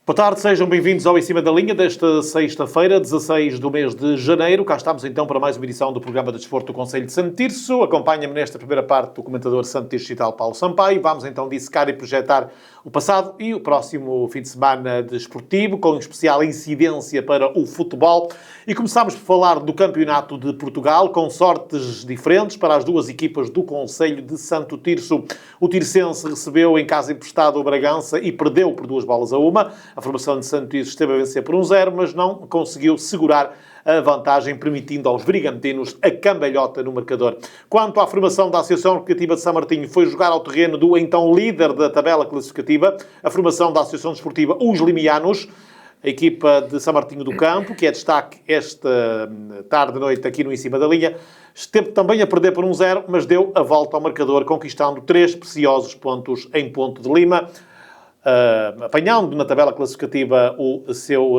Boa tarde, sejam bem-vindos ao Em Cima da Linha desta sexta-feira, 16 do mês de janeiro. Cá estamos então para mais uma edição do programa de desporto do Conselho de Santo Tirso. Acompanha-me nesta primeira parte o comentador Santo Tirso Digital Paulo Sampaio. Vamos então dissecar e projetar o passado e o próximo fim de semana desportivo, com especial incidência para o futebol. E começamos por falar do Campeonato de Portugal, com sortes diferentes para as duas equipas do Conselho de Santo Tirso. O Tirsense recebeu em casa emprestado o Bragança e perdeu por 2-1. A formação de Santo Tirso esteve a vencer por 1-0, mas não conseguiu segurar a vantagem, permitindo aos brigantinos a cambalhota no marcador. Quanto à formação da Associação Recreativa de São Martinho, foi jogar ao terreno do então líder da tabela classificativa, a formação da Associação Desportiva Os Limianos, a equipa de São Martinho do Campo, que é destaque esta tarde e noite aqui no Em Cima da Linha, esteve também a perder por 1-0, mas deu a volta ao marcador, conquistando 3 preciosos pontos em Ponte de Lima, apanhando na tabela classificativa o seu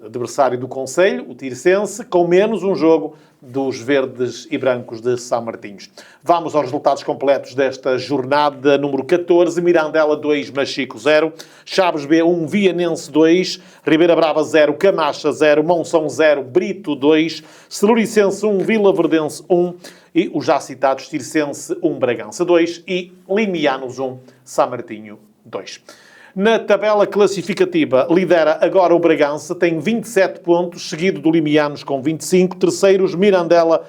adversário do Conselho, o Tirsense, com menos um jogo dos verdes e brancos de São Martinhos. Vamos aos resultados completos desta jornada número 14. Mirandela 2, Machico 0, Chaves B 1, Vianense 2, Ribeira Brava 0, Camacha 0, Monção 0, Brito 2, Celuricense 1, Vila Verdense 1 e os já citados Tirsense 1, Bragança 2 e Limianos 1, São Martinho 2. Na tabela classificativa, lidera agora o Bragança, tem 27 pontos, seguido do Limianos com 25, terceiros Mirandela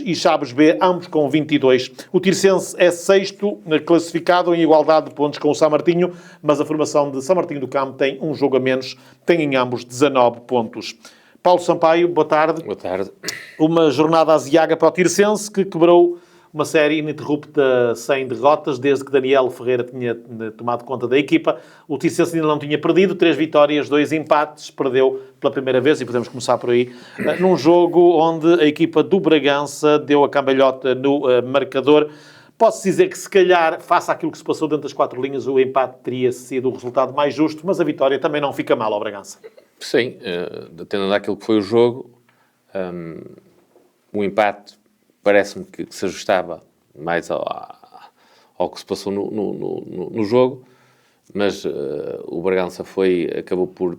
e Chaves B, ambos com 22. O Tirsense é sexto classificado em igualdade de pontos com o São Martinho, mas a formação de São Martinho do Campo tem um jogo a menos, tem em ambos 19 pontos. Paulo Sampaio, boa tarde. Boa tarde. Uma jornada aziaga para o Tirsense, que quebrou uma série ininterrupta sem derrotas, desde que Daniel Ferreira tinha tomado conta da equipa. O Tirsense ainda não tinha perdido, 3 vitórias, 2 empates, perdeu pela primeira vez, e podemos começar por aí, num jogo onde a equipa do Bragança deu a cambalhota no marcador. Posso dizer que, se calhar, face àquilo que se passou dentro das 4 linhas, o empate teria sido o resultado mais justo, mas a vitória também não fica mal ao Bragança. Sim, atendendo àquilo que foi o jogo, o empate parece-me que se ajustava mais ao que se passou no jogo, mas o Bragança acabou por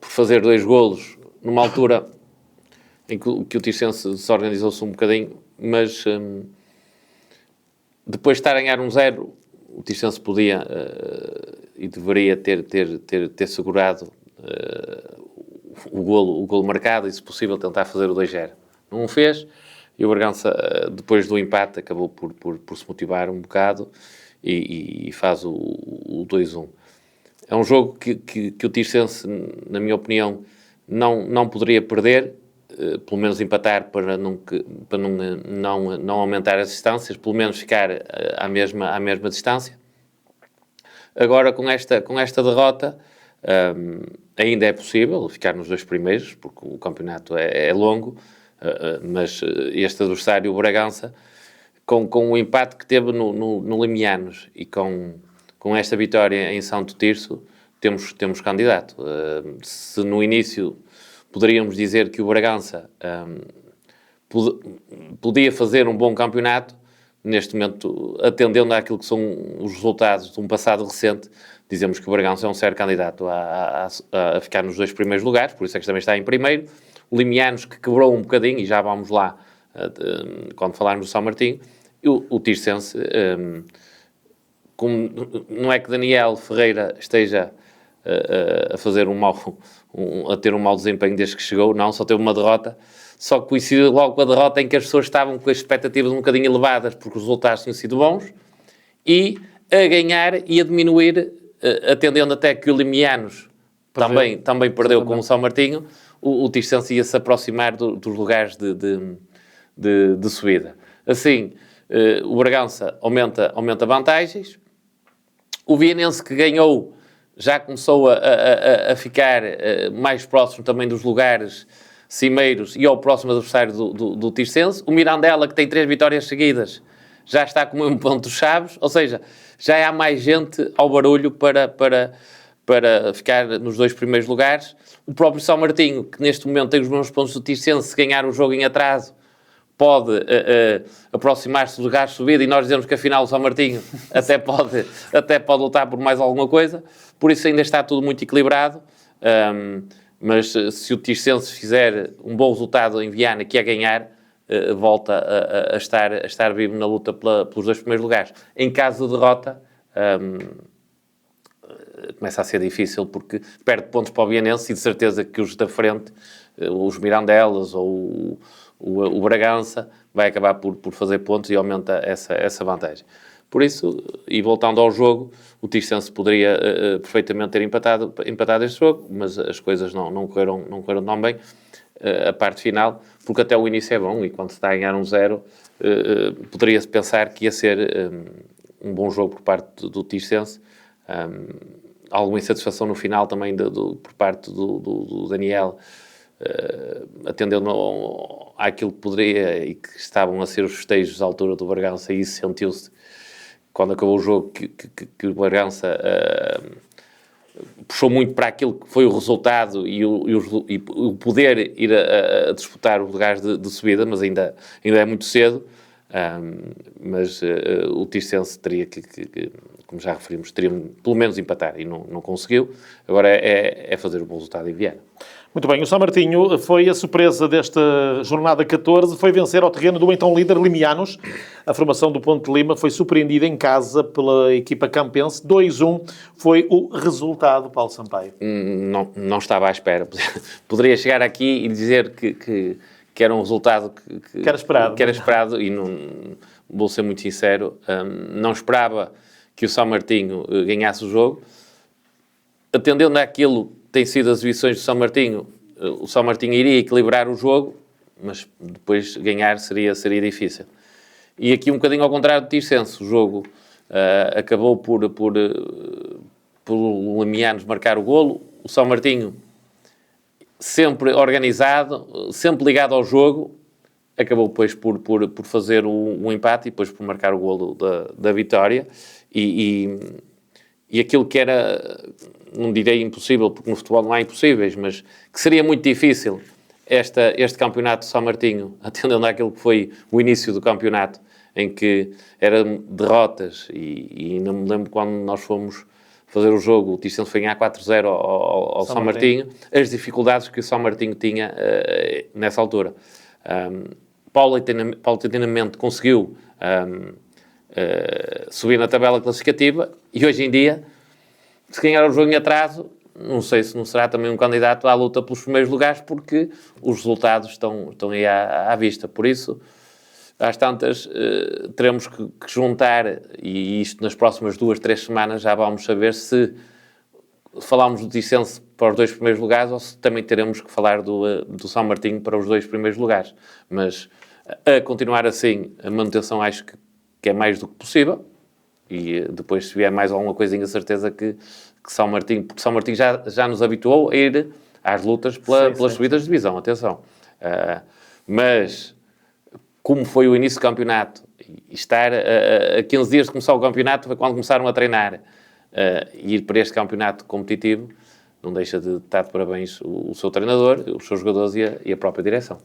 fazer 2 golos numa altura em que o Tirsense desorganizou-se um bocadinho, mas depois de estar a ganhar 1-0, o Tirsense podia e deveria ter segurado o golo marcado e, se possível, tentar fazer o 2-0. Não o fez, e o Bragança, depois do empate, acabou por se motivar um bocado e faz o 2-1. É um jogo que o Tirsense, na minha opinião, não poderia perder, pelo menos empatar para não aumentar as distâncias, pelo menos ficar à mesma distância. Agora, com esta derrota, ainda é possível ficar nos 2 primeiros, porque o campeonato é longo, mas este adversário, o Bragança, com o empate que teve no Limianos e com esta vitória em Santo Tirso, temos candidato. Se no início poderíamos dizer que o Bragança podia fazer um bom campeonato, neste momento, atendendo àquilo que são os resultados de um passado recente, dizemos que o Bragança é um sério candidato a ficar nos 2 primeiros lugares, por isso é que também está em primeiro. O Limianos, que quebrou um bocadinho, e já vamos lá quando falarmos do São Martinho, e o Tirsense, não é que Daniel Ferreira esteja a fazer a ter um mau desempenho desde que chegou, não, só teve uma derrota, só que coincidiu logo com a derrota em que as pessoas estavam com as expectativas um bocadinho elevadas, porque os resultados tinham sido bons, e a ganhar e a diminuir, atendendo até que o Limianos também perdeu com o São Martinho, o Tirsense ia se aproximar dos lugares de subida. Assim, o Bragança aumenta vantagens. O Vianense, que ganhou, já começou a ficar mais próximo também dos lugares cimeiros e ao próximo adversário do Tirsense. O Mirandela, que tem 3 vitórias seguidas, já está com o mesmo ponto dos Chaves, ou seja, já há mais gente ao barulho para ficar nos 2 primeiros lugares. O próprio São Martinho, que neste momento tem os mesmos pontos do Tirsense, se ganhar o jogo em atraso, pode aproximar-se do lugar de subida e nós dizemos que afinal o São Martinho até pode lutar por mais alguma coisa. Por isso ainda está tudo muito equilibrado. Mas se o Tirsense fizer um bom resultado em Viana, que é ganhar, volta a estar vivo na luta pelos 2 primeiros lugares. Em caso de derrota, começa a ser difícil, porque perde pontos para o Vianense e de certeza que os da frente, os Mirandelas ou o Bragança, vai acabar por fazer pontos e aumenta essa vantagem. Por isso, e voltando ao jogo, o Tirsense poderia perfeitamente ter empatado este jogo, mas as coisas não correram tão bem, a parte final, porque até o início é bom, e quando se está a ganhar 1-0, poderia-se pensar que ia ser um bom jogo por parte do Tirsense. Alguma insatisfação no final também por parte do Daniel, atendendo àquilo que poderia e que estavam a ser os festejos à altura do Bragança, e isso sentiu-se quando acabou o jogo, que o Bragança puxou muito para aquilo que foi o resultado e o poder ir a disputar os lugares de subida, mas ainda é muito cedo. Mas o Tirsense teria que, como já referimos, teria pelo menos empatar e não conseguiu. Agora é fazer o bom resultado em Viana. Muito bem, o São Martinho foi a surpresa desta jornada 14, foi vencer ao terreno do então líder Limianos. A formação do Ponte de Lima foi surpreendida em casa pela equipa campense. 2-1 foi o resultado, Paulo Sampaio. Não estava à espera. Poderia chegar aqui e dizer que era um resultado que era esperado e não, vou ser muito sincero, não esperava que o São Martinho ganhasse o jogo. Atendendo àquilo que têm sido as exibições do São Martinho, o São Martinho iria equilibrar o jogo, mas depois ganhar seria difícil. E aqui um bocadinho ao contrário do Tirsense, o jogo acabou por o Limianos marcar o golo, o São Martinho sempre organizado, sempre ligado ao jogo, acabou depois por fazer um empate e depois por marcar o golo da vitória. E aquilo que era, não direi impossível, porque no futebol não há impossíveis, mas que seria muito difícil este campeonato de São Martinho, atendendo àquilo que foi o início do campeonato, em que eram derrotas, e não me lembro quando nós fomos fazer o jogo, o Tirsense foi ganhar 4-0 ao São Martinho, as dificuldades que o São Martinho tinha nessa altura. Paulatinamente conseguiu subir na tabela classificativa e hoje em dia, se ganhar o jogo em atraso, não sei se não será também um candidato à luta pelos primeiros lugares, porque os resultados estão aí à vista. Por isso, às tantas, teremos que juntar, e isto nas próximas 2-3 semanas já vamos saber se falámos do Tirsense para os 2 primeiros lugares ou se também teremos que falar do São Martinho para os 2 primeiros lugares. Mas a continuar assim, a manutenção acho que é mais do que possível, e depois se vier mais alguma coisinha, certeza que São Martinho, porque São Martinho já nos habituou a ir às lutas pelas subidas de divisão, atenção. Mas como foi o início do campeonato, e estar a 15 dias de começar o campeonato foi quando começaram a treinar, e ir para este campeonato competitivo, não deixa de estar de parabéns o seu treinador, os seus jogadores e a própria direção.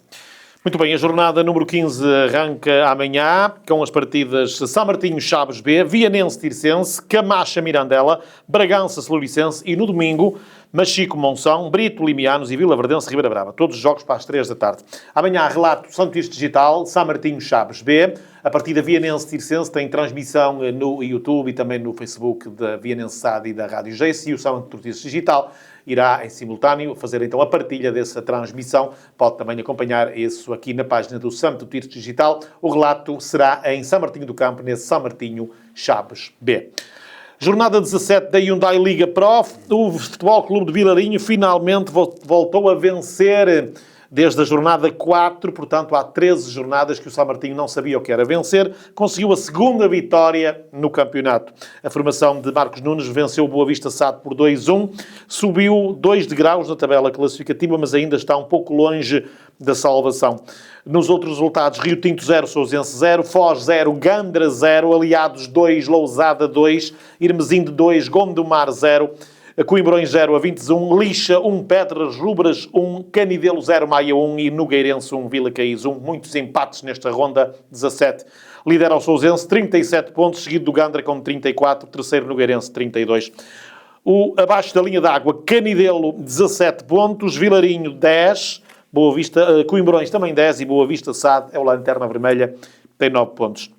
Muito bem, a jornada número 15 arranca amanhã com as partidas São Martinho Chaves B, Vianense Tirsense, Camacha Mirandela, Bragança Soluvicense e no domingo Machico Monção, Brito Limianos e Vila Verdense Ribeira Brava. Todos os jogos para as 3 da tarde. Amanhã relato Santos Digital, São Martinho Chaves B. A partida Vianense Tirsense tem transmissão no YouTube e também no Facebook da Vianense SAD e da Rádio Geice, e o Santos Digital irá em simultâneo fazer então a partilha dessa transmissão. Pode também acompanhar isso aqui na página do Santo Tirso Digital. O relato será em São Martinho do Campo, nesse São Martinho Chaves B. Jornada 17 da Hyundai Liga Pro. O Futebol Clube de Vilarinho finalmente voltou a vencer desde a jornada 4, portanto há 13 jornadas que o São Martinho não sabia o que era vencer, conseguiu a segunda vitória no campeonato. A formação de Marcos Nunes venceu o Boa Vista SAD por 2-1, subiu 2 degraus na tabela classificativa, mas ainda está um pouco longe da salvação. Nos outros resultados, Rio Tinto 0, Sousense 0, Foz 0, Gandra 0, Aliados 2, Lousada 2, Irmesinde 2, Gondomar 0, Coimbrões 0 a 21, Lixa 1, Pedras Rubras 1, Canidelo 0, Maia 1 e Nogueirense 1, Vila Caís 1. Muitos empates nesta ronda 17. Lidera o Sousense, 37 pontos, seguido do Gandra com 34, terceiro Nogueirense 32. Abaixo da linha d'água, Canidelo 17 pontos, Vilarinho 10, Boa Vista, Coimbrões também 10 e Boa Vista SAD é o Lanterna Vermelha, tem 9 pontos.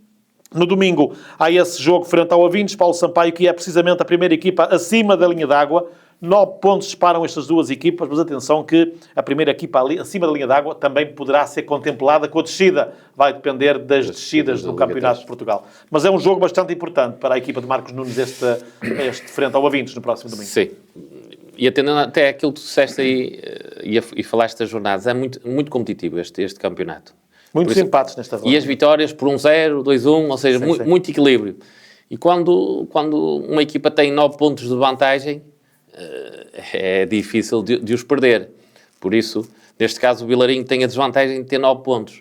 No domingo há esse jogo frente ao Avintes, Paulo Sampaio, que é precisamente a primeira equipa acima da linha d'água. 9 pontos separam estas duas equipas, mas atenção que a primeira equipa ali, acima da linha d'água também poderá ser contemplada com a descida. Vai depender das descidas do Campeonato de Portugal. Mas é um jogo bastante importante para a equipa de Marcos Nunes, este frente ao Avintes no próximo domingo. Sim. E atendendo até aquilo que tu disseste aí e falaste das jornadas, é muito, muito competitivo este campeonato. Muitos empates nesta ronda. E as vitórias por 1-0, 2-1, ou seja, sim. Muito equilíbrio. E quando uma equipa tem 9 pontos de vantagem, é difícil de os perder. Por isso, neste caso, o Vilarinho tem a desvantagem de ter 9 pontos.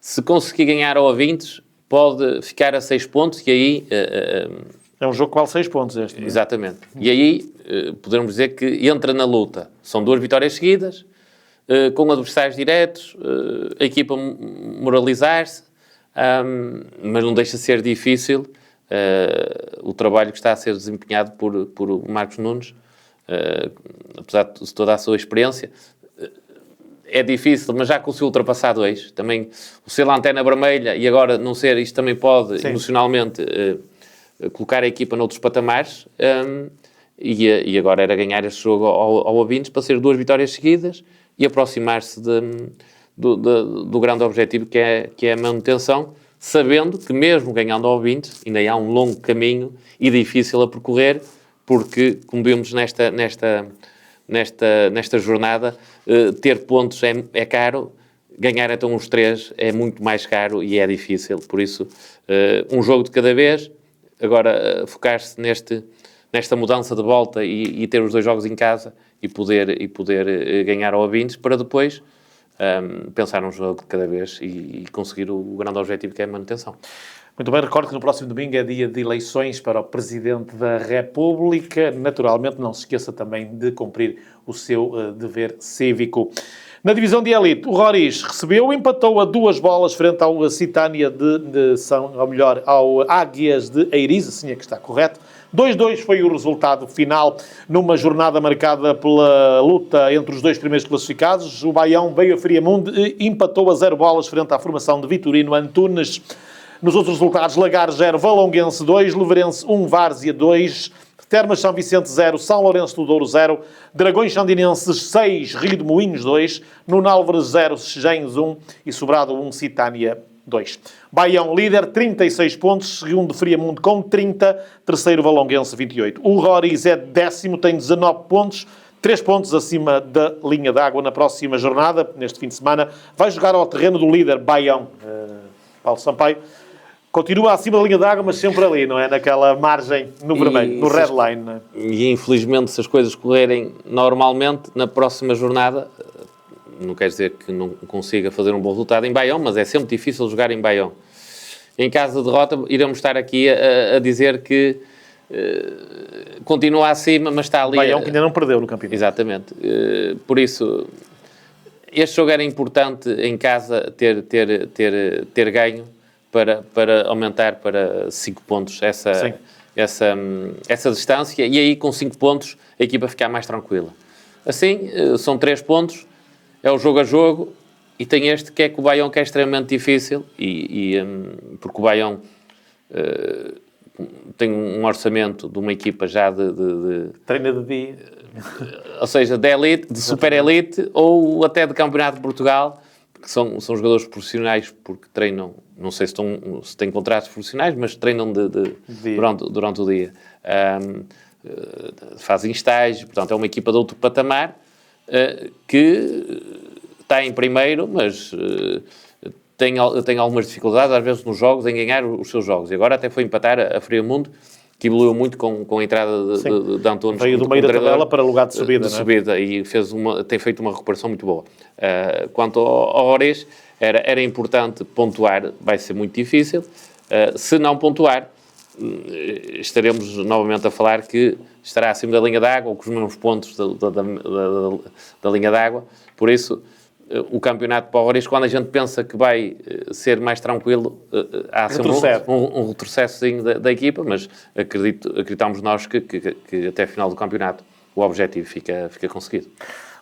Se conseguir ganhar ao Avintes, pode ficar a 6 pontos e aí... É um jogo que vale 6 pontos este. Não é? Exatamente. E aí, podemos dizer que entra na luta. São 2 vitórias seguidas, com adversários diretos, a equipa moralizar-se, mas não deixa de ser difícil o trabalho que está a ser desempenhado por Marcos Nunes, apesar de toda a sua experiência. É difícil, mas já conseguiu ultrapassar 2. Também o ser lanterna vermelha e agora não ser, isto também pode, sim, emocionalmente colocar a equipa noutros patamares. E agora era ganhar este jogo ao Avintes para ser 2 vitórias seguidas e aproximar-se do grande objetivo que é a manutenção, sabendo que mesmo ganhando ao Avintes ainda há um longo caminho e difícil a percorrer, porque, como vimos nesta jornada, ter pontos é caro, ganhar então os 3 é muito mais caro e é difícil. Por isso, um jogo de cada vez, agora focar-se nesta mudança de volta e ter os 2 jogos em casa e poder ganhar ao Avintes para depois pensar num jogo de cada vez e conseguir o grande objetivo que é a manutenção. Muito bem, recordo que no próximo domingo é dia de eleições para o Presidente da República. Naturalmente, não se esqueça também de cumprir o seu dever cívico. Na divisão de elite, o Roriz recebeu, empatou a 2 bolas frente ao Citânia ao Águias de Eiriz, assim é que está correto. 2-2 foi o resultado final numa jornada marcada pela luta entre os 2 primeiros classificados. O Baião veio a Friamundo e empatou a 0 bolas frente à formação de Vitorino Antunes. Nos outros resultados, Lagar 0, Valonguense 2, Luverense 1, Várzea 2, Termas São Vicente 0, São Lourenço do Douro 0, Dragões Sandinenses 6, Rio de Moinhos 2, Nuno Álvares 0, Sejães 1 e Sobrado 1, Citânia 2. Baião líder, 36 pontos, segundo Friamundo com 30, terceiro Valonguense 28. O Roriz é 10º, tem 19 pontos, 3 pontos acima da linha d'água na próxima jornada, neste fim de semana. Vai jogar ao terreno do líder Baião, Paulo Sampaio. Continua acima da linha d'água, mas sempre ali, não é? Naquela margem no vermelho, no red line. Não é? E infelizmente, se as coisas correrem normalmente, na próxima jornada, não quer dizer que não consiga fazer um bom resultado em Baião, mas é sempre difícil jogar em Baião. Em caso de derrota, iremos estar aqui a dizer que continua acima, mas está ali... Baião que ainda não perdeu no campeonato. Exatamente. Por isso, este jogo era importante em casa ter ganho, para aumentar para 5 pontos essa distância, e aí com 5 pontos a equipa ficar mais tranquila. Assim, são 3 pontos, é o jogo a jogo, e tem este que é com o Baião, que é extremamente difícil, porque o Baião tem um orçamento de uma equipa já de treina de dia, ou seja, de elite, de super elite, ou até de Campeonato de Portugal, que são jogadores profissionais porque treinam, não sei se têm contratos profissionais, mas treinam durante o dia. Fazem estágio, portanto é uma equipa de outro patamar que está em primeiro, mas tem algumas dificuldades às vezes nos jogos, em ganhar os seus jogos. E agora até foi empatar a Friamundo, que evoluiu muito com a entrada de Antunes. Veio do meio da tabela para lugar de subida, não é? E tem feito uma recuperação muito boa. Quanto ao Roriz, era importante pontuar, vai ser muito difícil. Se não pontuar, estaremos novamente a falar que estará acima da linha d'água ou com os mesmos pontos da linha d'água. Por isso, o campeonato para o Ouriço, quando a gente pensa que vai ser mais tranquilo, há sempre um retrocessozinho da equipa, mas acreditamos nós que até a final do campeonato o objetivo fica conseguido.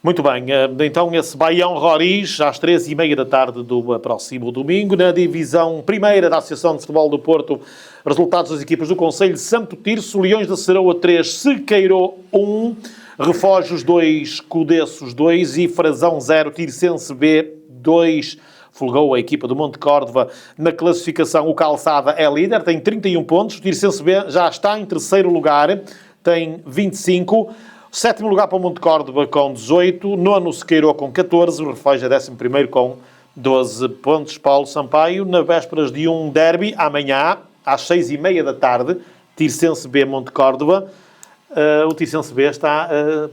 Muito bem, então esse Baião-Roriz às 13h30 da tarde do próximo domingo. Na divisão primeira da Associação de Futebol do Porto, resultados das equipas do Concelho de Santo Tirso: Leões da Ceroa 3, Sequeiro 1, Refógios 2, Codeços 2 e Frazão 0, Tirsense B 2. Folgou a equipa do Monte Córdoba na classificação. O Calçada é líder, tem 31 pontos. O Tirsense B já está em terceiro lugar, tem 25. Sétimo lugar para o Monte Córdoba com 18. Nono Sequeiro com 14. O Refógio é 11º com 12 pontos. Paulo Sampaio, na vésperas de um derby, amanhã, às 6h30 da tarde, Tirsense B Monte Córdoba. O Tirsense B está a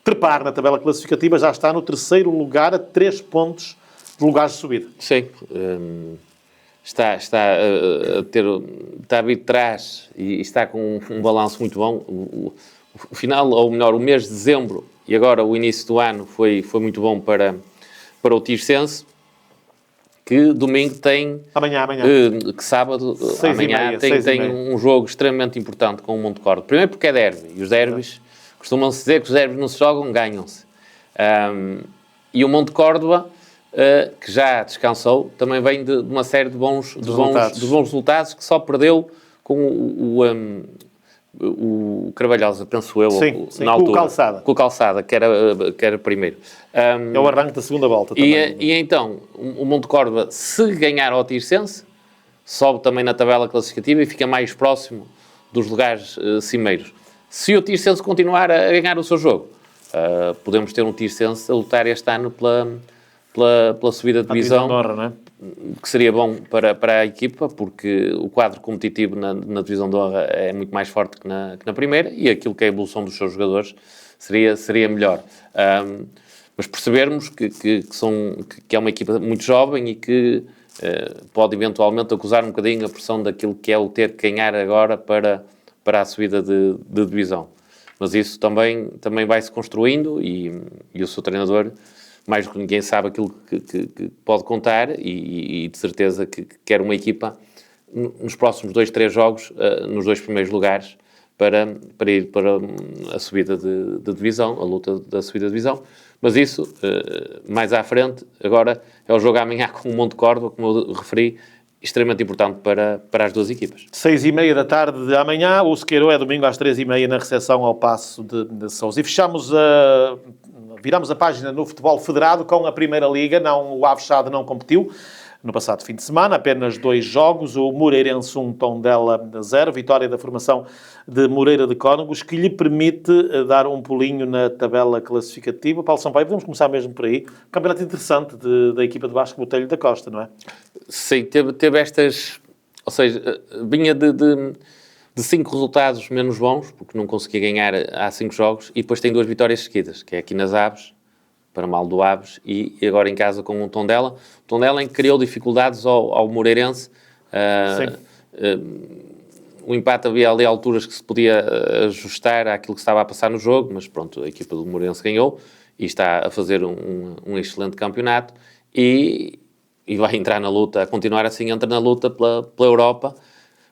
trepar na tabela classificativa, já está no terceiro lugar, a 3 pontos de lugares de subida. Sim, está a vir de trás e está com um balanço muito bom. O final, ou melhor, o mês de dezembro e agora o início do ano foi muito bom para o Tirsense, que domingo tem... Amanhã. Que sábado, amanhã, tem um jogo extremamente importante com o Monte Córdoba. Primeiro porque é derby, e os derbys, costumam-se dizer que os derbys não se jogam, ganham-se. E o Monte Córdoba, que já descansou, também vem de uma série de bons resultados, que só perdeu com o Carvalhosa, penso eu, sim, na altura. Com o Calçada, que era primeiro. É o arranque da segunda volta também. E então, o Monte Córdoba, se ganhar ao Tirsense, sobe também na tabela classificativa e fica mais próximo dos lugares cimeiros. Se o Tirsense continuar a ganhar o seu jogo, podemos ter um Tirsense a lutar este ano pela subida de divisão. A divisão de honra, não é? Que seria bom para a equipa, porque o quadro competitivo na divisão de honra é muito mais forte que na primeira, e aquilo que é a evolução dos seus jogadores seria melhor. Mas percebermos que é uma equipa muito jovem e que pode eventualmente acusar um bocadinho a pressão daquilo que é o ter que ganhar agora para a subida de divisão. Mas isso também vai-se construindo e o seu treinador, mais do que ninguém, sabe aquilo que pode contar e de certeza que quer uma equipa nos próximos 2-3 jogos, nos 2 primeiros lugares, para ir para a subida de divisão, a luta da subida de divisão. Mas isso, mais à frente, agora é o jogo amanhã com o Monte Córdoba, como eu referi, extremamente importante para as duas equipas. 6h30 da tarde de amanhã, o Sequeiro é domingo às 3h30 na recepção ao Paço de Sousa. E viramos a página no futebol federado com a Primeira Liga. O Avexade não competiu no passado fim de semana, apenas 2 jogos, o Moreirense 1, Tondela 0, vitória da formação de Moreira de Cónegos, que lhe permite dar um pulinho na tabela classificativa. Paulo Sampaio, podemos começar mesmo por aí. Um campeonato interessante da equipa de Vasco Botelho da Costa, não é? Sim, teve estas... Ou seja, vinha de 5 resultados menos bons, porque não conseguia ganhar há 5 jogos, e depois tem 2 vitórias seguidas, que é aqui nas Aves, para mal do Aves, e agora em casa com o Tondela. O Tondela em que criou dificuldades ao Moreirense. O empate, havia ali alturas que se podia ajustar àquilo que estava a passar no jogo, mas pronto, a equipa do Moreirense ganhou e está a fazer um excelente campeonato e vai entrar na luta, a continuar assim, entra na luta pela Europa,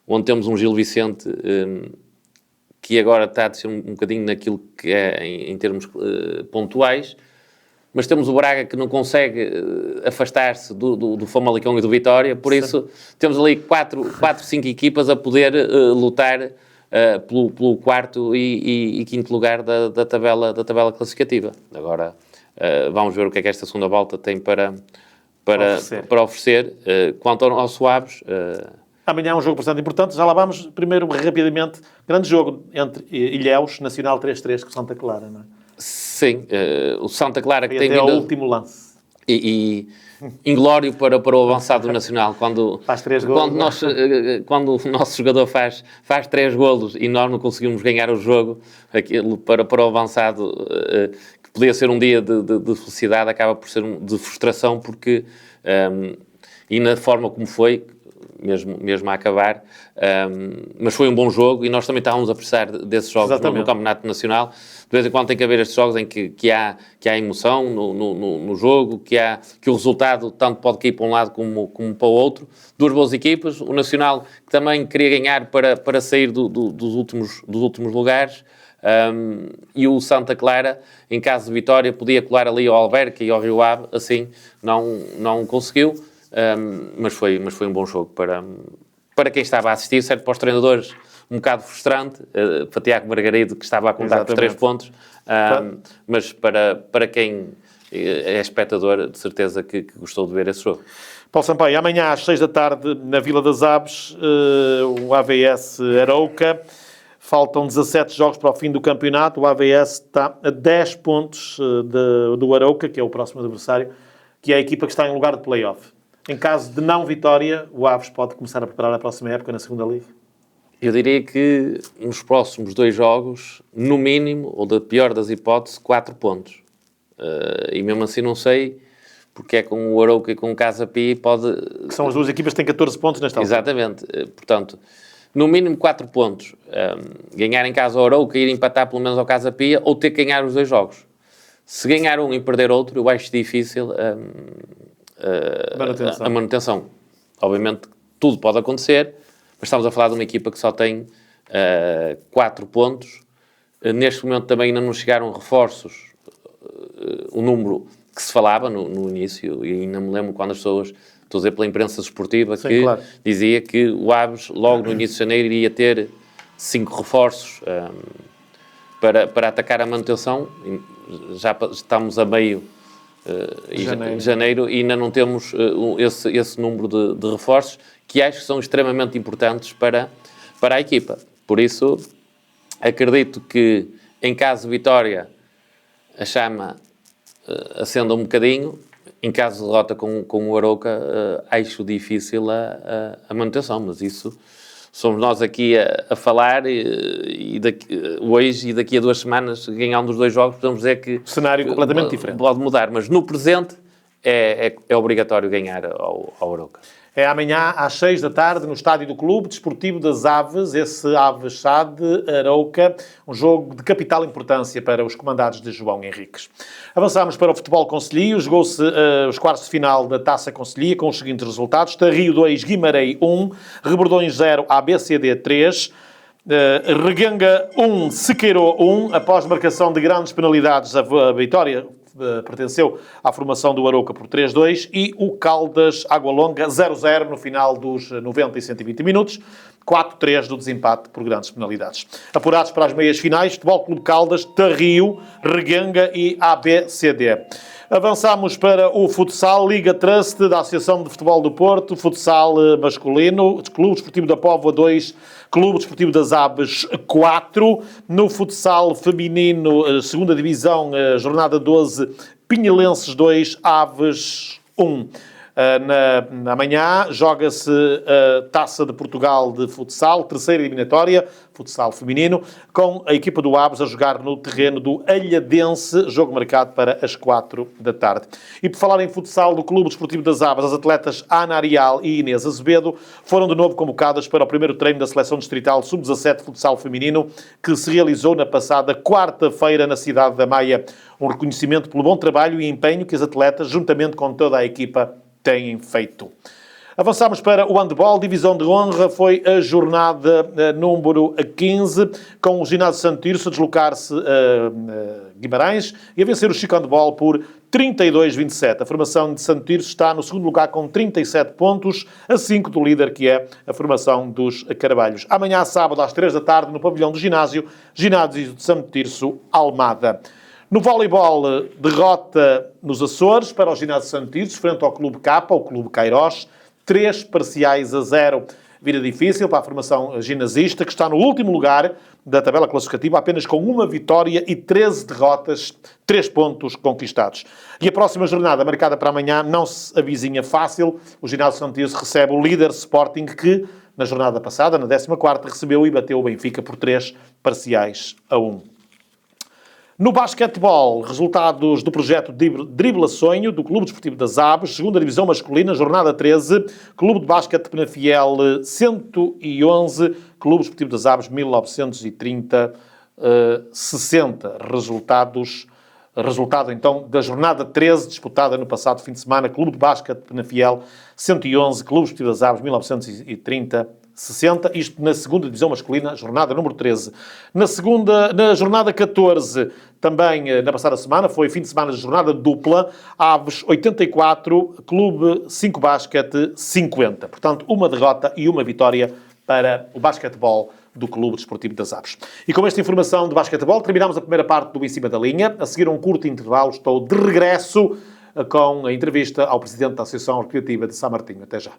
onde temos um Gil Vicente que agora está a descer um bocadinho naquilo que é em termos pontuais, mas temos o Braga que não consegue afastar-se do Famalicão e do Vitória, por isso temos ali 5 equipas a poder lutar pelo quarto e quinto lugar da tabela classificativa. Agora vamos ver o que é que esta segunda volta tem para oferecer. Quanto ao nosso Aves... Amanhã é um jogo bastante importante. Já lá vamos. Primeiro, rapidamente, grande jogo entre Ilhéus, Nacional 3-3 com Santa Clara, não é? Sim, o Santa Clara que tem vindo... Até o último lance. E inglório para o avançado do Nacional. Faz 3 golos. Quando o nosso jogador faz 3 golos e nós não conseguimos ganhar o jogo, aquilo para o avançado, que podia ser um dia de felicidade, acaba por ser de frustração, porque... e na forma como foi... mesmo a acabar. Mas foi um bom jogo e nós também estávamos a precisar desses jogos no Campeonato Nacional. De vez em quando tem que haver estes jogos em que há emoção no jogo, que o resultado tanto pode cair para um lado como para o outro. Duas boas equipas, o Nacional que também queria ganhar para sair dos últimos lugares. E o Santa Clara, em caso de vitória, podia colar ali ao Alverca e ao Rio Ave, assim não conseguiu, mas foi um bom jogo para quem estava a assistir, certo, para os treinadores um bocado frustrante, para Tiago Margarido, que estava a contar com os 3 pontos, mas para quem é espectador, de certeza que gostou de ver esse jogo. Paulo Sampaio, amanhã às 6 da tarde, na Vila das Aves, o AVS Arouca. Faltam 17 jogos para o fim do campeonato. O AVS está a 10 pontos do Arouca, que é o próximo adversário, que é a equipa que está em lugar de play-off. Em caso de não vitória, o Aves pode começar a preparar a próxima época na segunda Liga? Eu diria que nos próximos 2 jogos, no mínimo, ou da pior das hipóteses, 4 pontos. E mesmo assim não sei, porque é com o Arouca e com o Casa Pia pode... Que são as duas equipas que têm 14 pontos nesta altura. Exatamente. Portanto, no mínimo 4 pontos. Ganhar em casa ao Arouca, ir empatar pelo menos ao Casa Pia, ou ter que ganhar os 2 jogos. Se ganhar um e perder outro, eu acho difícil a manutenção. Obviamente, tudo pode acontecer, mas estamos a falar de uma equipa que só tem 4 pontos. Neste momento também ainda não chegaram reforços, o número que se falava no início, e ainda me lembro quando as pessoas, estou a dizer pela imprensa esportiva, que claro, dizia que o Aves, logo no início de janeiro, iria ter 5 reforços para atacar a manutenção. Já estamos a meio de janeiro e ainda não temos esse número de reforços, que acho que são extremamente importantes para a equipa. Por isso, acredito que, em caso de vitória, a chama acenda um bocadinho. Em caso de derrota com o Arouca, acho difícil a manutenção, mas isso somos nós aqui a falar hoje e daqui a 2 semanas, ganhar um dos 2 jogos, podemos dizer que... O cenário completamente diferente. Pode mudar, mas no presente é obrigatório ganhar ao Arouca. É amanhã às 6 da tarde no Estádio do Clube Desportivo das Aves, esse Aves-Sade Arouca, um jogo de capital importância para os comandados de João Henriques. Avançamos para o futebol concelhio, jogou-se os quartos de final da Taça Concelhia com os seguintes resultados: Tarrio 2, Guimarães 1, Rebordões 0, ABCD 3, Reganga 1, Sequeiro 1, após marcação de grandes penalidades, a vitória pertenceu à formação do Arouca por 3-2 e o Caldas Água Longa 0-0 no final dos 90 e 120 minutos, 4-3 do desempate por grandes penalidades. Apurados para as meias finais, Futebol Clube Caldas, Tarrio, Reganga e ABCD. Avançamos para o futsal, Liga Trust da Associação de Futebol do Porto, futsal masculino, Clube Desportivo da Póvoa 2, Clube Desportivo das Aves 4. No futsal feminino, segunda divisão, jornada 12, Pinhelenses 2, Aves 1. Amanhã joga-se a Taça de Portugal de futsal, terceira eliminatória, futsal feminino, com a equipa do Aves a jogar no terreno do Alhadense, jogo marcado para as 4 da tarde. E por falar em futsal do Clube Desportivo das Aves, as atletas Ana Arial e Inês Azevedo foram de novo convocadas para o primeiro treino da Seleção Distrital Sub-17 futsal feminino, que se realizou na passada quarta-feira na cidade da Maia. Um reconhecimento pelo bom trabalho e empenho que as atletas, juntamente com toda a equipa, têm feito. Avançamos para o handball, divisão de honra, foi a jornada número 15, com o Ginásio Santo Tirso a deslocar-se a Guimarães e a vencer o Chico Handball por 32-27. A formação de Santo Tirso está no segundo lugar com 37 pontos, a 5 do líder, que é a formação dos Carvalhos. Amanhã, sábado, às 3 da tarde, no pavilhão do ginásio de Santo Tirso, Almada. No voleibol, derrota nos Açores para o Ginásio Santo Tirso, frente ao Clube Capa, o Clube Cairós, 3-0. Vida difícil para a formação ginasista, que está no último lugar da tabela classificativa, apenas com uma vitória e 13 derrotas, 3 pontos conquistados. E a próxima jornada, marcada para amanhã, não se avizinha fácil. O Ginásio Santo Tirso recebe o líder Sporting, que na jornada passada, na 14ª, recebeu e bateu o Benfica por 3-1. No basquetebol, resultados do projeto Dribla Sonho, do Clube Desportivo das Aves, segunda divisão masculina, jornada 13, Clube de Basquete Penafiel 111, Clube Desportivo das Aves 1930, 60. Resultado, então, da jornada 13, disputada no passado fim de semana, Clube de Basquete Penafiel 111, Clube Desportivo das Aves 1930, 60, isto na segunda divisão masculina, jornada número 13. Na jornada 14, também na passada semana, foi fim de semana de jornada dupla, Aves 84, Clube 5 Basquete 50. Portanto, uma derrota e uma vitória para o basquetebol do Clube Desportivo das Aves. E com esta informação de basquetebol, terminamos a primeira parte do Em Cima da Linha. A seguir um curto intervalo, estou de regresso com a entrevista ao Presidente da Associação Recreativa de São Martinho. Até já.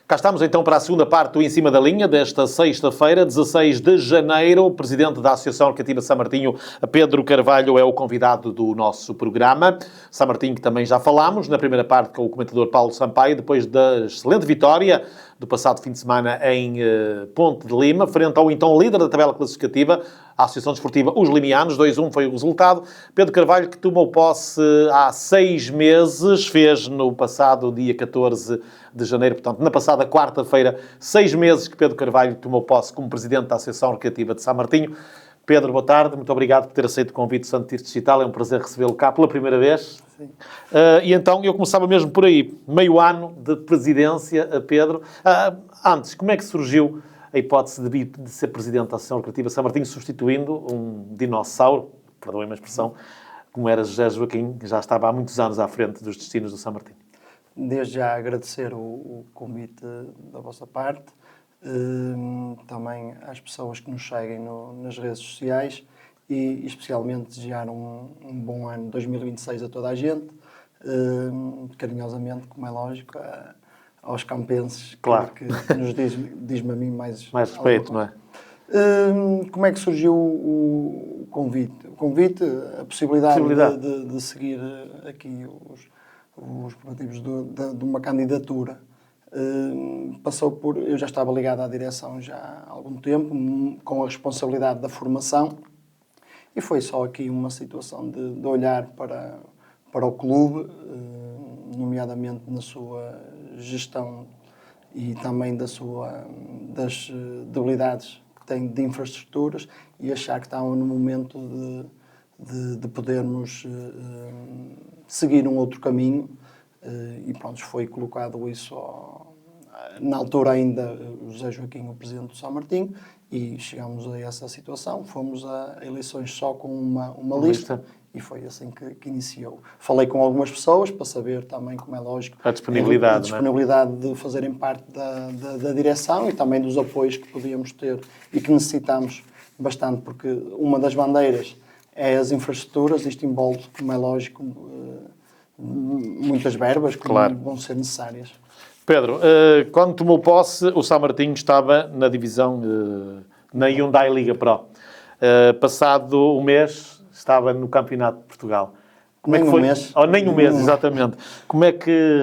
Cá estamos então para a segunda parte do Em Cima da Linha desta sexta-feira, 16 de janeiro. O Presidente da Associação Recreativa de São Martinho, Pedro Carvalho, é o convidado do nosso programa. São Martinho, que também já falámos na primeira parte com o comentador Paulo Sampaio, depois da excelente vitória do passado fim de semana em Ponte de Lima, frente ao então líder da tabela classificativa, a Associação Desportiva Os Limianos. 2-1 foi o resultado. Pedro Carvalho, que tomou posse há 6 meses, fez no passado dia 14 de janeiro, portanto, na passada quarta-feira, 6 meses que Pedro Carvalho tomou posse como Presidente da Associação Recreativa de São Martinho. Pedro, boa tarde. Muito obrigado por ter aceito o convite do Santo Tirso Digital. É um prazer recebê-lo cá pela primeira vez. Sim. E então, eu começava mesmo por aí. Meio ano de presidência, Pedro. Antes, como é que surgiu a hipótese de ser Presidente da Associação Recreativa de São Martinho, substituindo um dinossauro, perdoem-me a expressão, como era José Joaquim, que já estava há muitos anos à frente dos destinos do São Martinho? Desde já agradecer o convite da vossa parte, também às pessoas que nos seguem nas redes sociais e especialmente desejar um bom ano 2026 a toda a gente, carinhosamente, como é lógico, aos campenses, claro, que nos diz-me a mim mais respeito, não é? Como é que surgiu o convite? O convite, a possibilidade. De seguir aqui os preparativos de uma candidatura. Passou por... Eu já estava ligado à direção já há algum tempo, com a responsabilidade da formação, e foi só aqui uma situação de olhar para o clube, nomeadamente na sua gestão e também das debilidades que tem de infraestruturas, e achar que estava no momento de podermos seguir um outro caminho, e pronto, foi colocado isso na altura ainda o José Joaquim, o Presidente do São Martinho, e chegámos a essa situação. Fomos a eleições só com uma lista. E foi assim que iniciou. Falei com algumas pessoas para saber também, como é lógico, a disponibilidade de fazerem parte da direção e também dos apoios que podíamos ter e que necessitamos bastante, porque uma das bandeiras é as infraestruturas. Isto envolve, como é lógico, muitas verbas que vão ser necessárias. Pedro, quando tomou posse, o São Martinho estava na divisão, na Hyundai Liga Pro. Passado um mês, estava no Campeonato de Portugal. Nem um mês. Nem um mês, exatamente. Como é que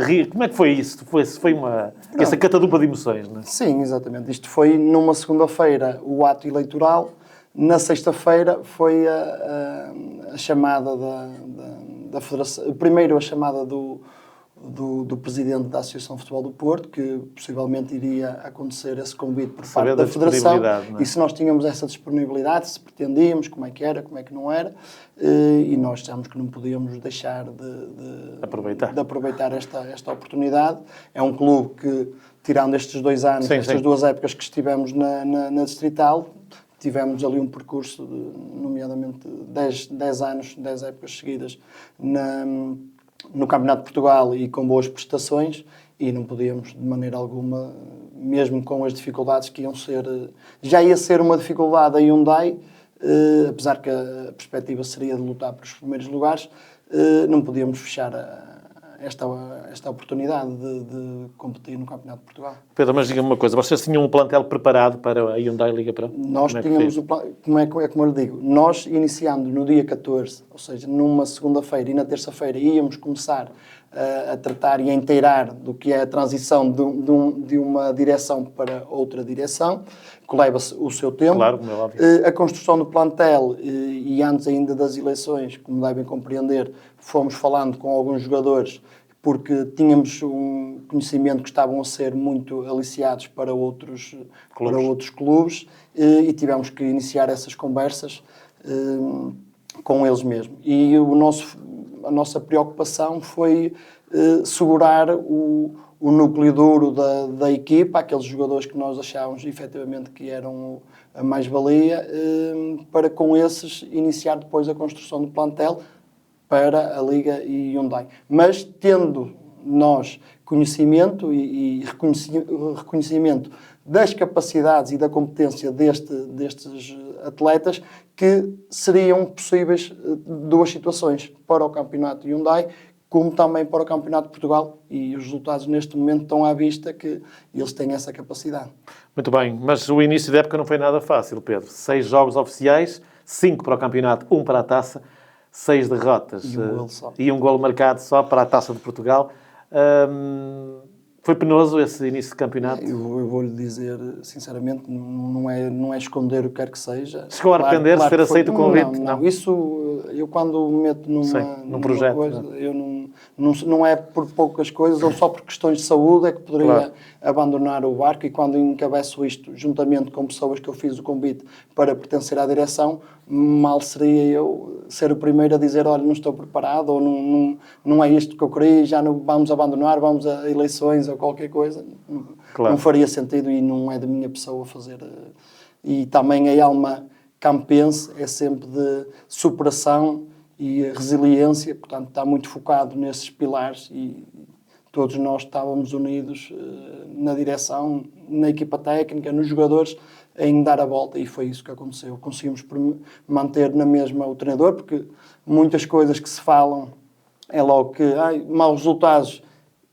foi isso? Foi essa catadupa de emoções, não é? Sim, exatamente. Isto foi numa segunda-feira o ato eleitoral. Na sexta-feira foi a chamada da Federação. Primeiro a chamada do Presidente da Associação de Futebol do Porto, que possivelmente iria acontecer esse convite por parte da Federação, e se nós tínhamos essa disponibilidade, se pretendíamos, como é que era, como é que não era, e nós dissemos que não podíamos deixar de aproveitar esta oportunidade. É um clube que, tirando estes 2 anos, estas 2 épocas que estivemos na Distrital, tivemos ali um percurso, nomeadamente 10 anos, 10 épocas seguidas no Campeonato de Portugal e com boas prestações, e não podíamos de maneira alguma, mesmo com as dificuldades que iam ser... Já ia ser uma dificuldade a Hyundai, apesar que a perspectiva seria de lutar pelos primeiros lugares, não podíamos fechar esta oportunidade de competir no Campeonato de Portugal. Pedro, mas diga-me uma coisa, vocês tinham um plantel preparado para a Hyundai Liga Pro? Nós tínhamos como eu lhe digo, nós iniciando no dia 14, ou seja, numa segunda-feira, e na terça-feira íamos começar a tratar e a inteirar do que é a transição de uma direção para outra direção, que leva o seu tempo. Claro, como é óbvio. A construção do plantel e antes ainda das eleições, como devem compreender, fomos falando com alguns jogadores porque tínhamos um conhecimento que estavam a ser muito aliciados para outros clubes e tivemos que iniciar essas conversas com eles mesmos. E a nossa preocupação foi segurar o núcleo duro da equipa, aqueles jogadores que nós achávamos efetivamente que eram a mais-valia, para com esses iniciar depois a construção do plantel para a Liga e Hyundai. Mas tendo nós conhecimento e reconhecimento das capacidades e da competência destes atletas, que seriam possíveis duas situações para o Campeonato Hyundai, como também para o Campeonato de Portugal, e os resultados neste momento estão à vista que eles têm essa capacidade. Muito bem, mas o início da época não foi nada fácil, Pedro. 6 jogos oficiais, 5 para o campeonato, 1 para a taça, 6 derrotas E um golo marcado só para a Taça de Portugal. Foi penoso esse início de campeonato? Eu vou-lhe dizer, sinceramente, não é esconder o que quer que seja. Chegou a arrepender-se de ter aceito o convite? Não. Isso, eu quando me meto num projeto, coisa, eu não é por poucas coisas ou só por questões de saúde é que poderia abandonar o barco, e quando encabeço isto, juntamente com pessoas que eu fiz o convite para pertencer à direção, mal seria eu ser o primeiro a dizer, olha, não estou preparado, ou não é isto que eu queria, já não vamos abandonar, vamos a eleições ou qualquer coisa. Não faria sentido e não é da minha pessoa fazer. E também a alma campense é sempre de superação e resiliência, portanto está muito focado nesses pilares, e todos nós estávamos unidos na direção, na equipa técnica, nos jogadores, em dar a volta, e foi isso que aconteceu. Conseguimos manter na mesma o treinador, porque muitas coisas que se falam é logo que maus resultados,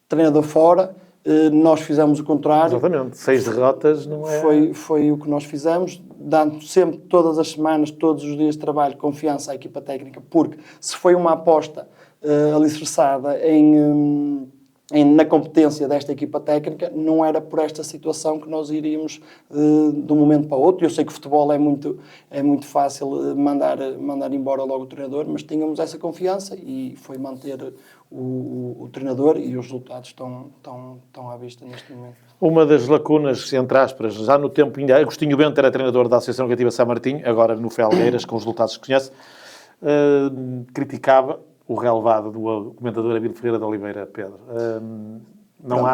treinador fora. Nós fizemos o contrário. Exatamente, 6 derrotas não é... Foi o que nós fizemos, dando sempre, todas as semanas, todos os dias de trabalho, confiança à equipa técnica, porque se foi uma aposta alicerçada na competência desta equipa técnica, não era por esta situação que nós iríamos de um momento para o outro. Eu sei que o futebol é muito fácil mandar embora logo o treinador, mas tínhamos essa confiança e foi manter o treinador, e os resultados estão à vista neste momento. Uma das lacunas, entre aspas, já no tempo ainda, Agostinho Bento era treinador da Associação Recreativa São Martinho, agora no Felgueiras, com os resultados que conhece, criticava o relevado do comentador Abílio Ferreira de Oliveira, Pedro. Não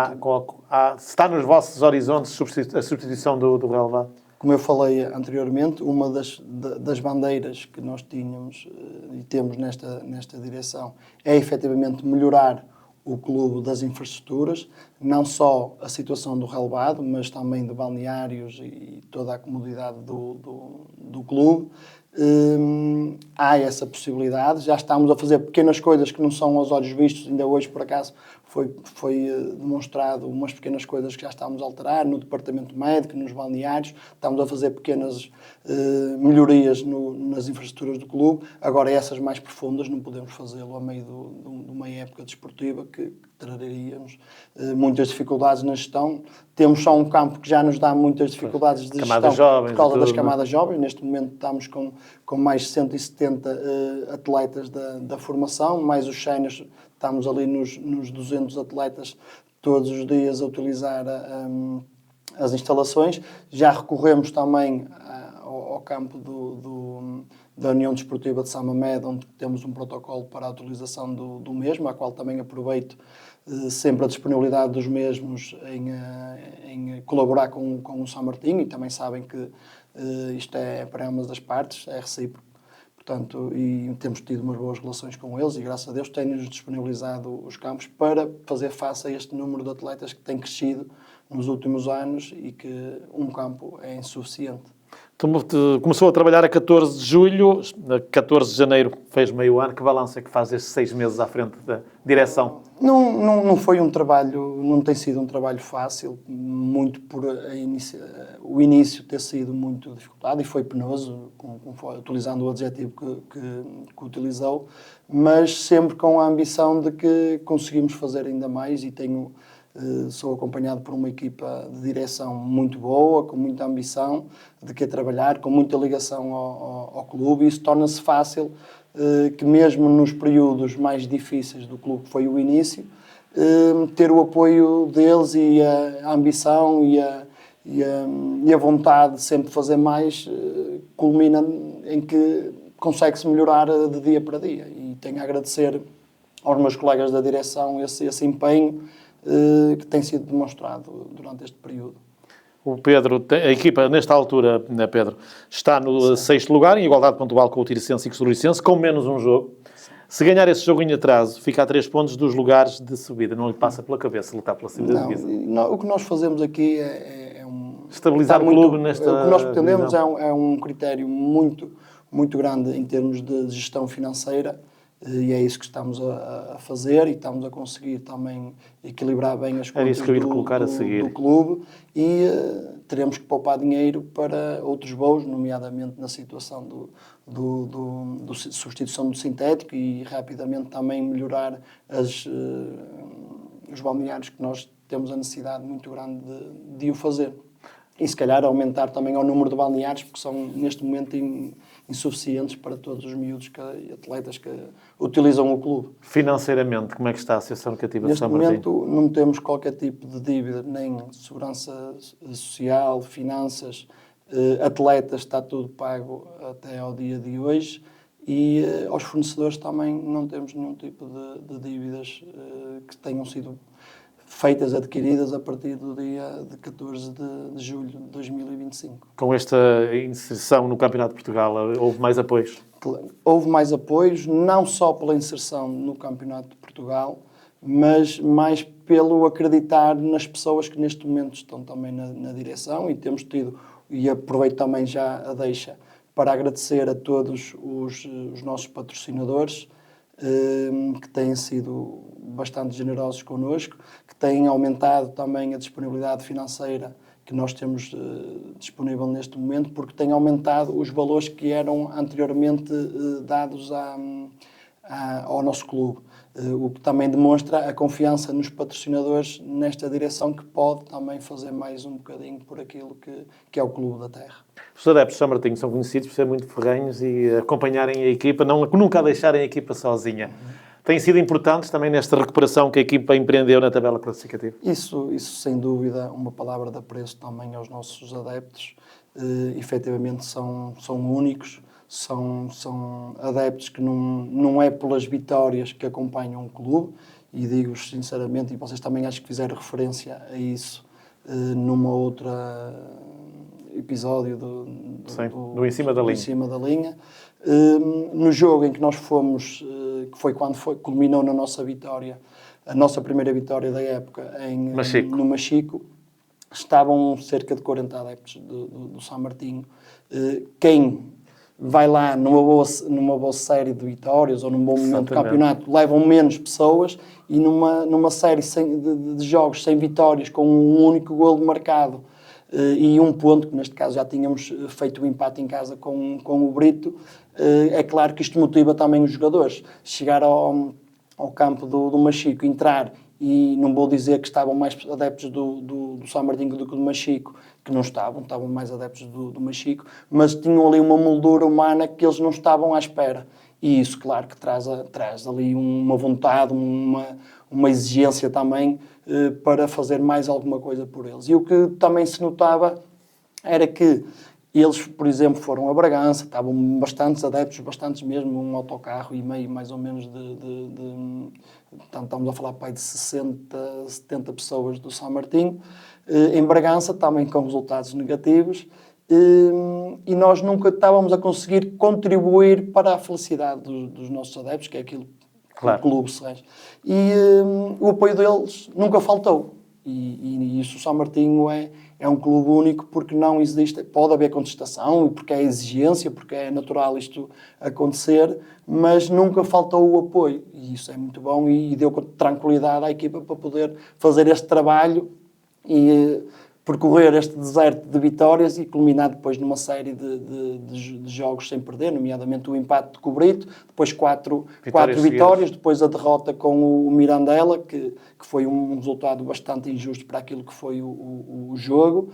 está nos vossos horizontes a substituição do relevado? Como eu falei anteriormente, uma das bandeiras que nós tínhamos e temos nesta direção é efetivamente melhorar o clube das infraestruturas, não só a situação do relevado, mas também de balneários e toda a comodidade do clube. Há essa possibilidade, já estamos a fazer pequenas coisas que não são aos olhos vistos, ainda hoje por acaso foi demonstrado umas pequenas coisas que já estamos a alterar no departamento médico, nos balneários, estamos a fazer pequenas melhorias nas infraestruturas do clube. Agora essas mais profundas não podemos fazê-lo a meio de uma época desportiva que traríamos muitas dificuldades na gestão. Temos só um campo que já nos dá muitas dificuldades de gestão por causa das camadas jovens. Neste momento estamos com mais de 170 atletas da formação, mais os séniores, estamos ali nos 200 atletas todos os dias a utilizar as instalações. Já recorremos também ao campo da União Desportiva de Samamed, onde temos um protocolo para a utilização do mesmo, a qual também aproveito sempre a disponibilidade dos mesmos em colaborar com o São Martinho, e também sabem que isto é para ambas as partes, é recíproco. Portanto, e temos tido umas boas relações com eles, e graças a Deus têm-nos disponibilizado os campos para fazer face a este número de atletas que tem crescido nos últimos anos, e que um campo é insuficiente. Começou a trabalhar a 14 de julho, a 14 de janeiro fez meio ano. Que balanço é que faz estes 6 meses à frente da direção? Não foi um trabalho, não tem sido um trabalho fácil, muito por o início ter sido muito dificultado e foi penoso, utilizando o adjetivo que utilizou, mas sempre com a ambição de que conseguimos fazer ainda mais e sou acompanhado por uma equipa de direção muito boa, com muita ambição de que trabalhar, com muita ligação ao clube, e isso torna-se fácil que mesmo nos períodos mais difíceis do clube, que foi o início, ter o apoio deles e a ambição e a vontade de sempre fazer mais culmina em que consegue-se melhorar de dia para dia. E tenho a agradecer aos meus colegas da direção esse empenho que tem sido demonstrado durante este período. O Pedro, a equipa, nesta altura, né, Pedro, está no sexto lugar, em igualdade pontual com o Tiricense e com o Sorricense, com menos um jogo. Se ganhar esse jogo em atraso, fica a 3 pontos dos lugares de subida. Não lhe passa pela cabeça lutar pela subida de divisão? O que nós fazemos aqui estabilizar o clube nesta o que nós pretendemos divisão. é um critério muito, muito grande em termos de gestão financeira, e é isso que estamos a fazer, e estamos a conseguir também equilibrar bem as contas do clube, e teremos que poupar dinheiro para outros voos, nomeadamente na situação do substituição do sintético, e rapidamente também melhorar os balneários que nós temos a necessidade muito grande de o fazer. E se calhar aumentar também o número de balneários, porque são neste momento insuficientes para todos os miúdos e atletas que utilizam o clube. Financeiramente, como é que está a Associação Cativa de São Martinho? Neste momento não temos qualquer tipo de dívida, nem segurança social, finanças, atletas, está tudo pago até ao dia de hoje, e aos fornecedores também não temos nenhum tipo de dívidas que tenham sido feitas, adquiridas a partir do dia de 14 de julho de 2025. Com esta inserção no Campeonato de Portugal, houve mais apoios? Houve mais apoios, não só pela inserção no Campeonato de Portugal, mas mais pelo acreditar nas pessoas que neste momento estão também na direção, e temos tido, e aproveito também já a deixa, para agradecer a todos os nossos patrocinadores, que têm sido bastante generosos connosco, que têm aumentado também a disponibilidade financeira que nós temos disponível neste momento, porque têm aumentado os valores que eram anteriormente dados ao nosso clube, o que também demonstra a confiança nos patrocinadores nesta direção, que pode também fazer mais um bocadinho por aquilo que é o Clube da Terra. Os adeptos de São Martinho são conhecidos por serem muito ferrenhos e acompanharem a equipa, nunca a deixarem a equipa sozinha. Têm sido importantes também nesta recuperação que a equipa empreendeu na tabela classificativa? Isso sem dúvida, uma palavra de apreço também aos nossos adeptos. Efetivamente são únicos, são adeptos que não é pelas vitórias que acompanham o clube, e digo-vos sinceramente, e vocês também acho que fizeram referência a isso numa outra episódio do Em Cima da Linha. No jogo em que nós fomos, que foi quando culminou na nossa vitória, a nossa primeira vitória da época no Machico, estavam cerca de 40 adeptos do São Martinho. Quem vai lá numa boa série de vitórias ou num bom momento do campeonato, levam menos pessoas, e numa série de jogos sem vitórias, com um único golo marcado e um ponto, que neste caso já tínhamos feito o empate em casa com o Brito, é claro que isto motiva também os jogadores. Chegar ao campo do Machico, entrar, e não vou dizer que estavam mais adeptos do São Martinho do que do Machico, que não estavam mais adeptos do Machico, mas tinham ali uma moldura humana que eles não estavam à espera. E isso, claro, que traz ali uma vontade, uma exigência também para fazer mais alguma coisa por eles. E o que também se notava era que eles, por exemplo, foram a Bragança, estavam bastantes adeptos, bastantes mesmo, um autocarro e meio, mais ou menos, estamos a falar de 60, 70 pessoas do São Martinho, em Bragança, também com resultados negativos, e nós nunca estávamos a conseguir contribuir para a felicidade dos nossos adeptos, que é aquilo que o clube se rege. E o apoio deles nunca faltou. E isso o São Martinho é é um clube único porque não existe, pode haver contestação, porque é exigência, porque é natural isto acontecer, mas nunca faltou o apoio. E isso é muito bom e deu tranquilidade à equipa para poder fazer este trabalho e percorrer este deserto de vitórias e culminar depois numa série de jogos sem perder, nomeadamente o empate de Cobrito, depois quatro vitórias, depois a derrota com o Mirandela, que foi um resultado bastante injusto para aquilo que foi o jogo,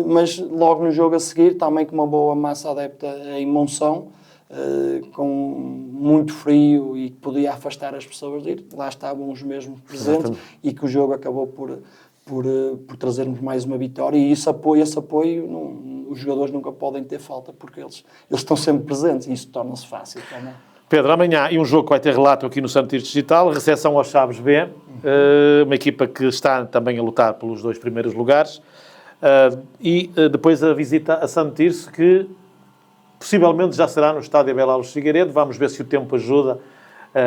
mas logo no jogo a seguir, também com uma boa massa adepta em Monção, com muito frio e que podia afastar as pessoas de ir, lá estavam os mesmos presentes. Exatamente. E que o jogo acabou por trazermos mais uma vitória, e esse apoio os jogadores nunca podem ter falta, porque eles estão sempre presentes e isso torna-se fácil também. Pedro, amanhã e um jogo que vai ter relato aqui no Santo Tirso Digital, recepção aos Chaves B, uma equipa que está também a lutar pelos 2 primeiros lugares, e depois a visita a Santo Tirso, que possivelmente já será no estádio Abel Alves Figueiredo. Vamos ver se o tempo ajuda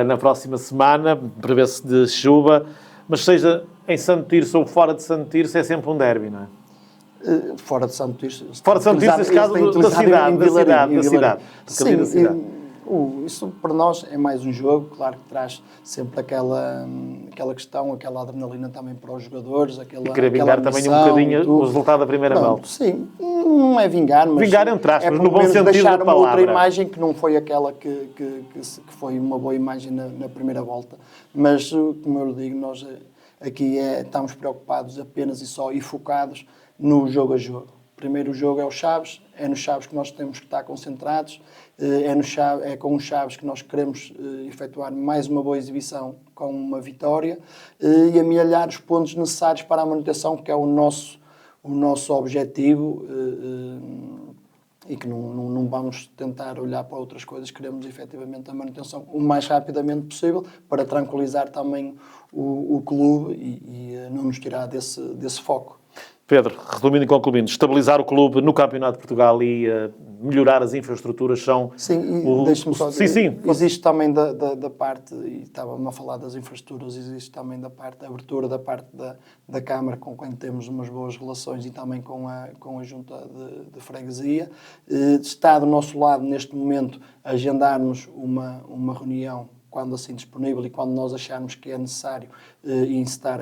na próxima semana, prevê-se de chuva, mas seja em Santo Tirso ou fora de Santo Tirso, é sempre um derby, não é? Fora de Santo Tirso. Fora de Santo Tirso, neste caso, da cidade. Sim, isso para nós é mais um jogo, claro que traz sempre aquela questão, aquela adrenalina também para os jogadores, e querer vingar também um bocadinho o resultado da primeira volta. Sim, não é vingar, mas... Vingar entre aspas, no bom sentido deixar da uma palavra. outra imagem que não foi aquela que foi uma boa imagem na primeira volta. Mas, como eu digo, nós aqui estamos preocupados apenas e só e focados no jogo a jogo. Primeiro o jogo é o Chaves, é nos Chaves que nós temos que estar concentrados, é com os Chaves que nós queremos efetuar mais uma boa exibição com uma vitória e amealhar os pontos necessários para a manutenção, que é o nosso objetivo, e que não vamos tentar olhar para outras coisas, queremos efetivamente a manutenção o mais rapidamente possível para tranquilizar também o clube e não nos tirar desse foco. Pedro, resumindo e concluindo, estabilizar o clube no Campeonato de Portugal e melhorar as infraestruturas são... Sim, deixe-me só dizer, existe também da parte, e estava-me a falar das infraestruturas, existe também da parte da abertura, da parte da Câmara, com quem temos umas boas relações, e também com a Junta de Freguesia. Está do nosso lado, neste momento, agendarmos uma reunião, quando assim disponível e quando nós acharmos que é necessário incitar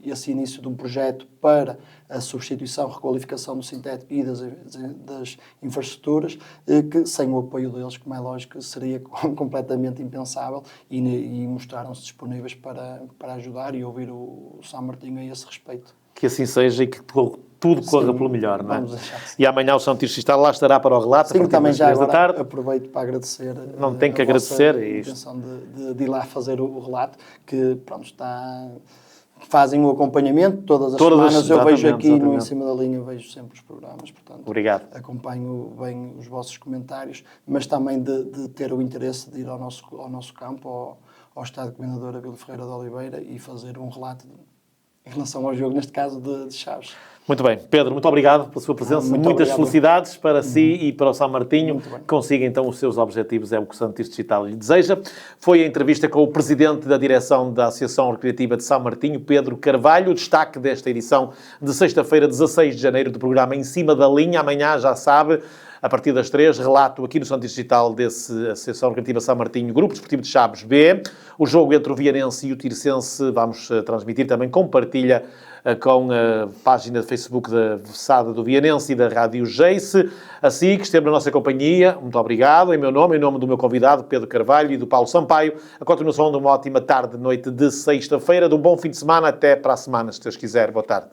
esse início de um projeto para a substituição, requalificação do sintético e das infraestruturas, que sem o apoio deles, como é lógico, seria completamente impensável, e mostraram-se disponíveis para ajudar e ouvir o São Martinho a esse respeito. Que assim seja e que tudo corra pelo melhor, não é? E amanhã o Santo Tirso Digital lá estará para o relato. Sim, também já agora da tarde. Aproveito para agradecer. Não tem que agradecer. A intenção de ir lá fazer o relato, que pronto, fazem o acompanhamento todas as semanas. Eu vejo aqui no Em Cima da Linha, vejo sempre os programas, portanto. Obrigado. Acompanho bem os vossos comentários, mas também de ter o interesse de ir ao nosso campo, ao Estádio Comendador Abílio Ferreira de Oliveira, e fazer um relato em relação ao jogo, neste caso de Chaves. Muito bem. Pedro, muito obrigado pela sua presença. Muitas felicidades para si e para o São Martinho. Que consiga então os seus objetivos, é o que o Santo Tirso Digital lhe deseja. Foi a entrevista com o presidente da direção da Associação Recreativa de São Martinho, Pedro Carvalho. O destaque desta edição de sexta-feira, 16 de janeiro, do programa Em Cima da Linha. Amanhã, já sabe, a partir das 3, relato aqui no Santo Tirso Digital desse Associação Recreativa São Martinho, Grupo Desportivo de Chaves B. O jogo entre o Vianense e o Tirsense vamos transmitir também com partilha com a página de Facebook da Versada do Vianense e da Rádio Geice. Assim que esteve na nossa companhia, muito obrigado. Em meu nome, em nome do meu convidado, Pedro Carvalho, e do Paulo Sampaio, a continuação de uma ótima tarde, noite de sexta-feira, de um bom fim de semana. Até para a semana, se Deus quiser. Boa tarde.